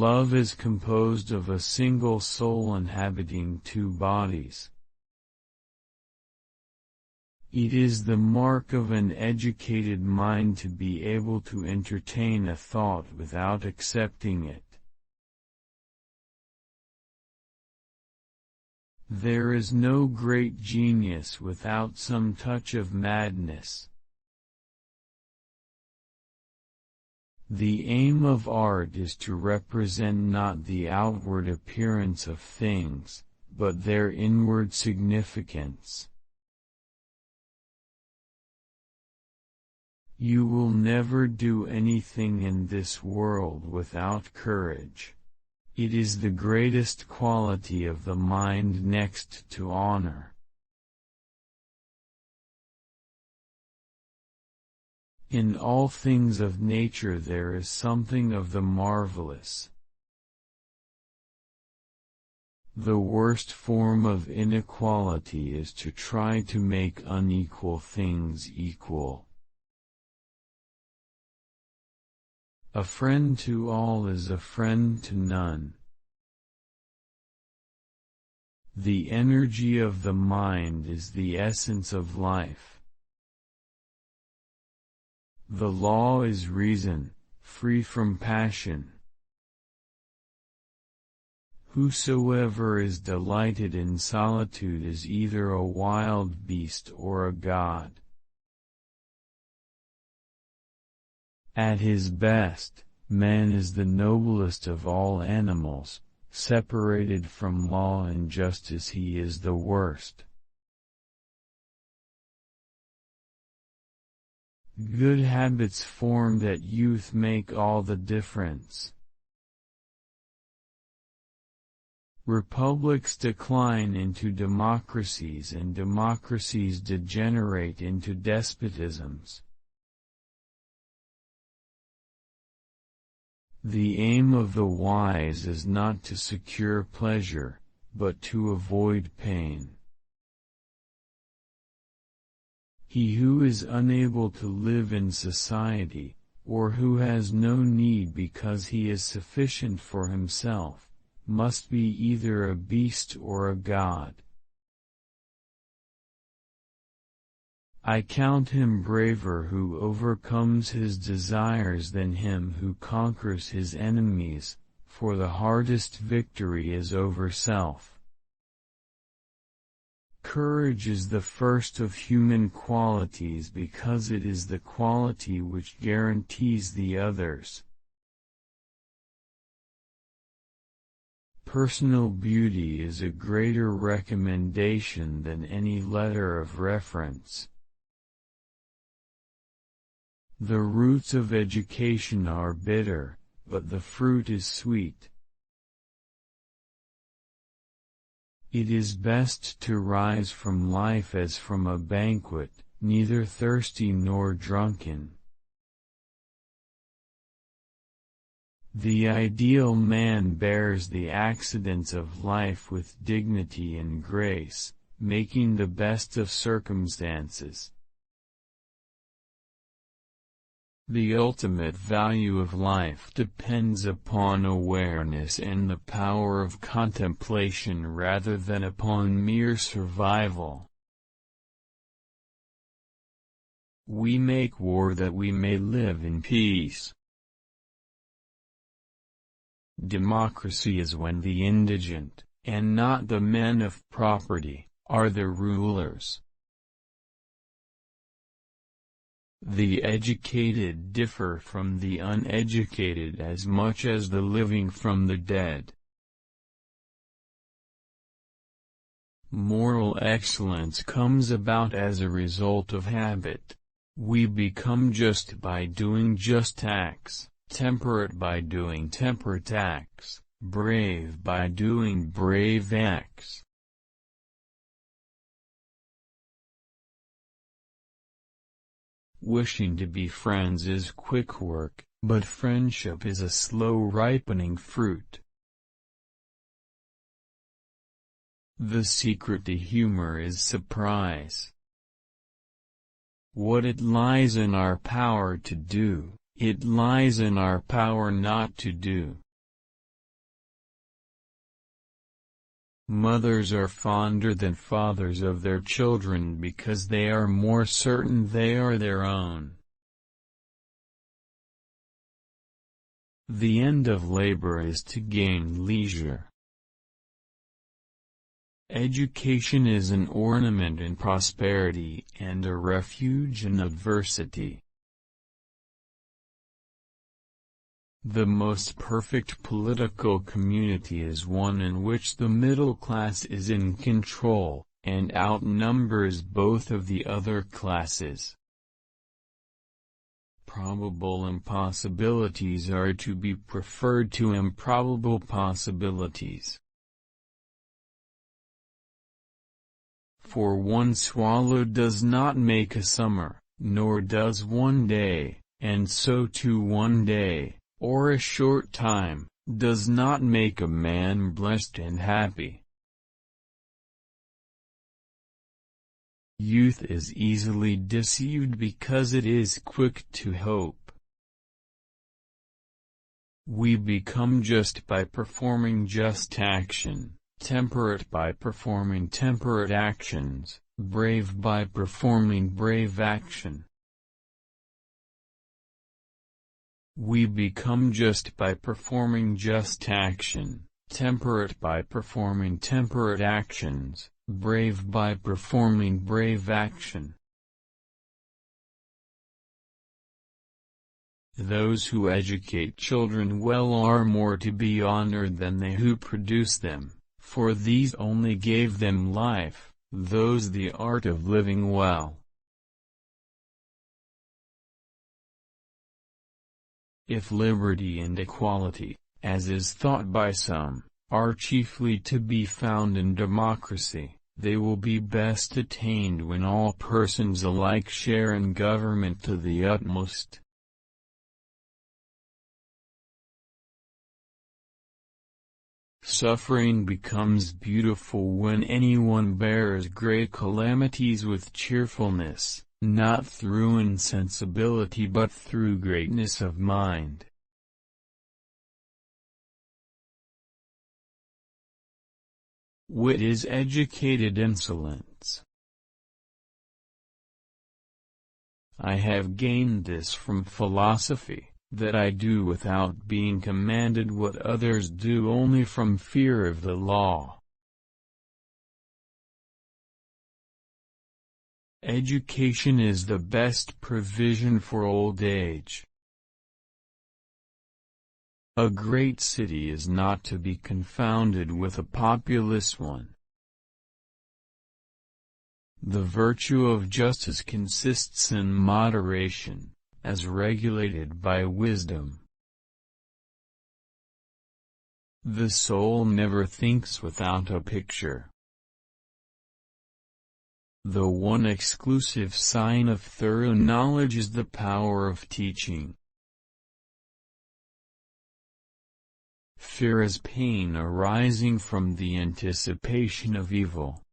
Love is composed of a single soul inhabiting two bodies. It is the mark of an educated mind to be able to entertain a thought without accepting it. There is no great genius without some touch of madness. The aim of art is to represent not the outward appearance of things, but their inward significance. You will never do anything in this world without courage. It is the greatest quality of the mind next to honor. In all things of nature there is something of the marvelous. The worst form of inequality is to try to make unequal things equal. A friend to all is a friend to none. The energy of the mind is the essence of life. The law is reason, free from passion. Whosoever is delighted in solitude is either a wild beast or a god. At his best, man is the noblest of all animals, separated from law and justice he is the worst. Good habits formed at youth make all the difference. Republics decline into democracies and democracies degenerate into despotisms. The aim of the wise is not to secure pleasure, but to avoid pain. He who is unable to live in society, or who has no need because he is sufficient for himself, must be either a beast or a god. I count him braver who overcomes his desires than him who conquers his enemies, for the hardest victory is over self. Courage is the first of human qualities because it is the quality which guarantees the others. Personal beauty is a greater recommendation than any letter of reference. The roots of education are bitter, but the fruit is sweet. It is best to rise from life as from a banquet, neither thirsty nor drunken. The ideal man bears the accidents of life with dignity and grace, making the best of circumstances. The ultimate value of life depends upon awareness and the power of contemplation rather than upon mere survival. We make war that we may live in peace. Democracy is when the indigent, and not the men of property, are the rulers. The educated differ from the uneducated as much as the living from the dead. Moral excellence comes about as a result of habit. We become just by doing just acts, temperate by doing temperate acts, brave by doing brave acts. Wishing to be friends is quick work, but friendship is a slow ripening fruit. The secret to humor is surprise. What it lies in our power to do, it lies in our power not to do. Mothers are fonder than fathers of their children because they are more certain they are their own. The end of labor is to gain leisure. Education is an ornament in prosperity and a refuge in adversity. The most perfect political community is one in which the middle class is in control, and outnumbers both of the other classes. Probable impossibilities are to be preferred to improbable possibilities. For one swallow does not make a summer, nor does one day, and so too one day, or a short time, does not make a man blessed and happy. Youth is easily deceived because it is quick to hope. We become just by performing just action, temperate by performing temperate actions, brave by performing brave action. We become just by performing just action, temperate by performing temperate actions, brave by performing brave action. Those who educate children well are more to be honored than they who produce them, for these only gave them life, those the art of living well. If liberty and equality, as is thought by some, are chiefly to be found in democracy, they will be best attained when all persons alike share in government to the utmost. Suffering becomes beautiful when anyone bears great calamities with cheerfulness, not through insensibility but through greatness of mind. Wit is educated insolence. I have gained this from philosophy, that I do without being commanded what others do only from fear of the law. Education is the best provision for old age. A great city is not to be confounded with a populous one. The virtue of justice consists in moderation, as regulated by wisdom. The soul never thinks without a picture. The one exclusive sign of thorough knowledge is the power of teaching. Fear is pain arising from the anticipation of evil.